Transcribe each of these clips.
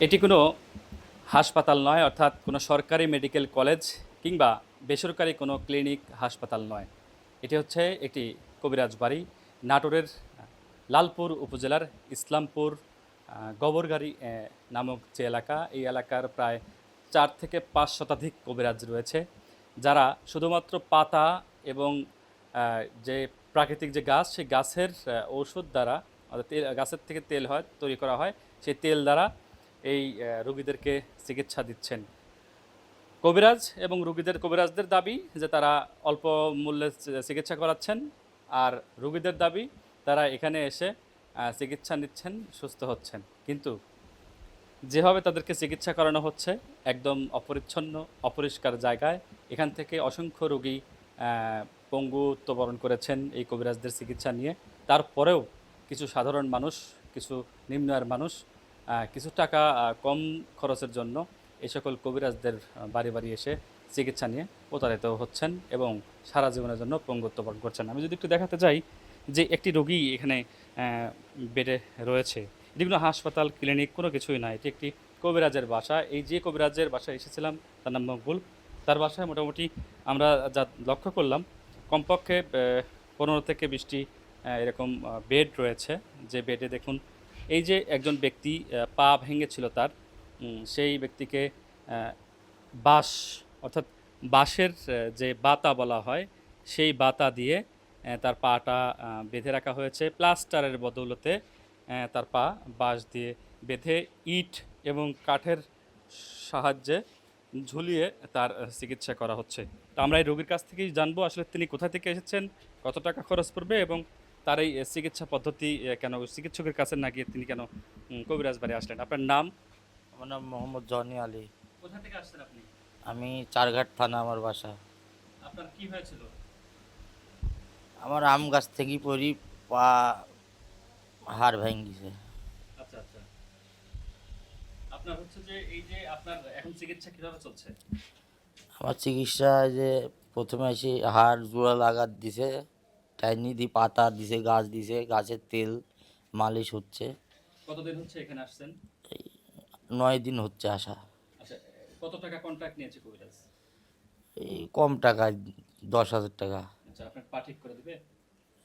এটি কোনো হাসপাতাল নয়, অর্থাৎ কোনো সরকারি মেডিকেল কলেজ কিংবা বেসরকারি কোনো ক্লিনিক হাসপাতাল নয়। এটি হচ্ছে একটি কবিরাজ বাড়ি, নাটোরের লালপুর উপজেলার ইসলামপুর গবরগাড়ি নামক যে এলাকা, এই এলাকার প্রায় 4 থেকে 5 শতাধিক কবিরাজ রয়েছে, যারা শুধুমাত্র পাতা এবং যে প্রাকৃতিক যে গাছ, সেই গাছের ঔষধ দ্বারা, অর্থাৎ গাছের থেকে তেল হয়, তৈরি করা হয়, সেই তেল দ্বারা এই রোগীদেরকে চিকিৎসা দিচ্ছেন। কবিরাজ এবং কবিরাজদের দাবি যে তারা অল্প মূল্যে চিকিৎসা করাচ্ছেন, আর রোগীদের দাবি তারা এখানে এসে চিকিৎসা নিচ্ছেন, সুস্থ হচ্ছেন। কিন্তু যেভাবে তাদেরকে চিকিৎসা করানো হচ্ছে, একদম অপরিচ্ছন্ন অপরিষ্কার জায়গায়, এখান থেকে অসংখ্য রোগী পঙ্গুত্ব বরণ করেছেন এই কবিরাজদের চিকিৎসা নিয়ে। তারপরেও কিছু সাধারণ মানুষ, কিছু নিম্ন আয়ের মানুষ কিছু টাকা কম খরচের জন্য এই সকল কবিরাজদের বাড়ি বাড়ি এসে চিকিৎসা নিয়ে প্রতারিত হচ্ছেন এবং সারা জীবনের জন্য পঙ্গুত্ব বরণ করছেন। আমি যদি একটু দেখাতে চাই যে একটি রোগী এখানে বেডে রয়েছে, এটি কোনো হাসপাতাল ক্লিনিক কোনো কিছুই না, এটি একটি কবিরাজের বাসা। এই যে কবিরাজের বাসায় এসেছিলাম তার নাম মকবুল। তার বাসায় মোটামুটি আমরা যা লক্ষ্য করলাম, কমপক্ষে 15 থেকে 20টি এরকম বেড রয়েছে। যে বেডে দেখুন, এই যে একজন ব্যক্তি পা ভেঙেছিল তার, সেই ব্যক্তিকে বাঁশ, অর্থাৎ বাঁশের যে বাতা বলা হয়, সেই বাতা দিয়ে তার পাটা বেঁধে রাখা হয়েছে। প্লাস্টারের বদৌলতে তার পা বাঁশ দিয়ে বেঁধে ইট এবং কাঠের সাহায্যে ঝুলিয়ে তার চিকিৎসা করা হচ্ছে। তো আমরা এই রোগীর কাছ থেকেই জানবো আসলে তিনি কোথা থেকে এসেছেন, কত টাকা খরচ পড়বে এবং তার এই চিকিৎসা পদ্ধতি কেন, চিকিৎসকের কাছে না গিয়ে তিনি কেন কবিরাজ বাড়ি আসলেন। আপনার নাম? আমার নাম মোহাম্মদ জনি আলী। কোথা থেকে আসছেন আপনি? আমি চারঘাট থানা আমার বাসা। আপনার কি হয়েছিল? আমার আম গাছ থেকে পড়ি পা হাড় ভেঙে গেছে। আচ্ছা আচ্ছা। আপনার হচ্ছে যে এই যে আপনার এখন চিকিৎসা কিভাবে চলছে? আমার চিকিৎসা যে প্রথমে এসে হাড় জোড়া লাগাত দিছে, টাইনি দি পাতা দিছে, গাছ দিছে, গাছের তেল মালিশ হচ্ছে। কতদিন হচ্ছে এখানে আসছেন? 9 দিন হচ্ছে আসা। আচ্ছা, কত টাকা কন্ট্রাক্ট নিয়েছে কবিরাজ? এই কম টাকায় 10,000 টাকা। আচ্ছা, আপনার পা ঠিক করে দিবে?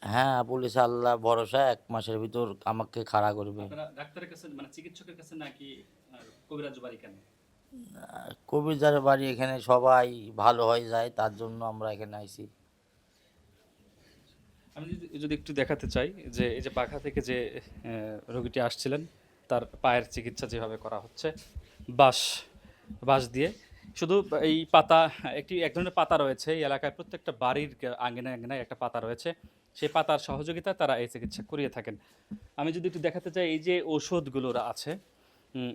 হ্যাঁ, পুলিশ আল্লাহ ভরসা 1 মাসের ভিতর আমাকে খাড়া করবে। আপনারা ডাক্তারের কাছে মানে চিকিৎসকের কাছে নাকি কবিরাজ বাড়ি কেন? কবিরাজের বাড়ি এখানে সবাই ভালো হয়ে যায়, তার জন্য আমরা এখানে আইছি। আমি যদি একটু দেখাতে চাই যে এই যে বাঘা থেকে যে রোগীটি আসছিলেন, তার পায়ের চিকিৎসা যেভাবে করা হচ্ছে, বাঁশ বাঁশ দিয়ে, শুধু এই পাতা, এক ধরনের পাতা রয়েছে এই এলাকায়, প্রত্যেকটা বাড়ির আঙিনায় আঙিনায় একটা পাতা রয়েছে, সেই পাতার সহযোগিতায় তারা এই চিকিৎসা করিয়ে থাকেন। আমি যদি একটু দেখাতে চাই এই যে ওষুধগুলো আছে,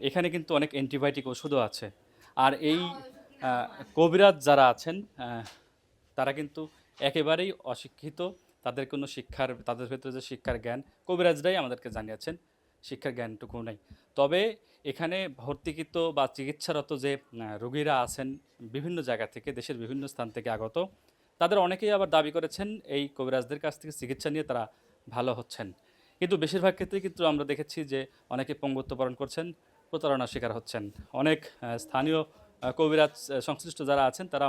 এখানে কিন্তু অনেক অ্যান্টিবায়োটিক ওষুধও আছে। আর এই কবিরাজ যারা আছেন, তারা কিন্তু একেবারেই অশিক্ষিত, তাদের কোনো শিক্ষার, তাদের ভেতরে যে শিক্ষার জ্ঞান, কবিরাজরাই আমাদেরকে জানিয়েছেন শিক্ষার জ্ঞানটুকু নেই। তবে এখানে ভর্তিকৃত বা চিকিৎসারত যে রোগীরা আছেন বিভিন্ন জায়গা থেকে, দেশের বিভিন্ন স্থান থেকে আগত, তাদের অনেকেই আবার দাবি করেছেন এই কবিরাজদের কাছ থেকে চিকিৎসা নিয়ে তারা ভালো হচ্ছেন। কিন্তু বেশিরভাগ ক্ষেত্রেই কিন্তু আমরা দেখেছি যে অনেকে পঙ্গুত্ব বরণ করছেন, প্রতারণার শিকার হচ্ছেন। অনেক স্থানীয় কবিরাজ সংশ্লিষ্ট যারা আছেন তারা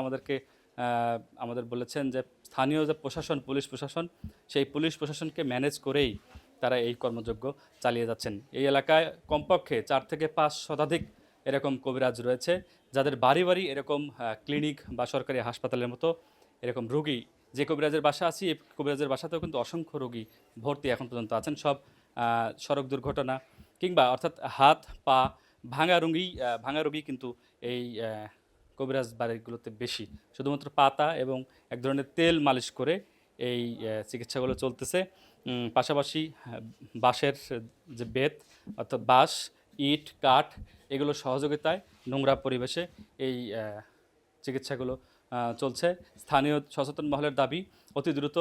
আমাদের বলেছেন যে স্থানীয় যে প্রশাসন, পুলিশ প্রশাসন, সেই পুলিশ প্রশাসনকে ম্যানেজ করেই তারা এই কর্মযজ্ঞ চালিয়ে যাচ্ছেন। এই এলাকায় কমপক্ষে 4 থেকে 5 শতাধিক এরকম কবিরাজ রয়েছে, যাদের বাড়ি বাড়ি এরকম ক্লিনিক বা সরকারি হাসপাতালের মতো এরকম রোগী, যে কবিরাজের বাসা আছি, এই কবিরাজের বাসাতেও কিন্তু অসংখ্য রোগী ভর্তি এখন পর্যন্ত আছেন। সব সড়ক দুর্ঘটনা কিংবা অর্থাৎ হাত পা ভাঙা রোগী কিন্তু এই কবিরাজ বাড়িগুলোতে বেশি। শুধুমাত্র পাতা এবং এক ধরনের তেল মালিশ করে এই চিকিৎসাগুলো চলতেছে। পাশাপাশি বাঁশের যে বেত, অর্থাৎ বাঁশ, ইট, কাঠ, এগুলো সহযোগিতায় নোংরা পরিবেশে এই চিকিৎসাগুলো চলছে। স্থানীয় সচেতন মহলের দাবি, অতি দ্রুত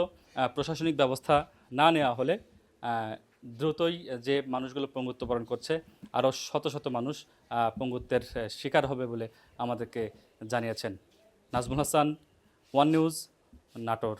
প্রশাসনিক ব্যবস্থা না নেওয়া হলে দ্রুতই যে মানুষগুলো পঙ্গুত্ব বরণ করছে, আরও শত শত মানুষ পঙ্গুত্বের শিকার হবে বলে আমাদেরকে জানিয়েছেন। Nazmul Hasan, one news, Natore.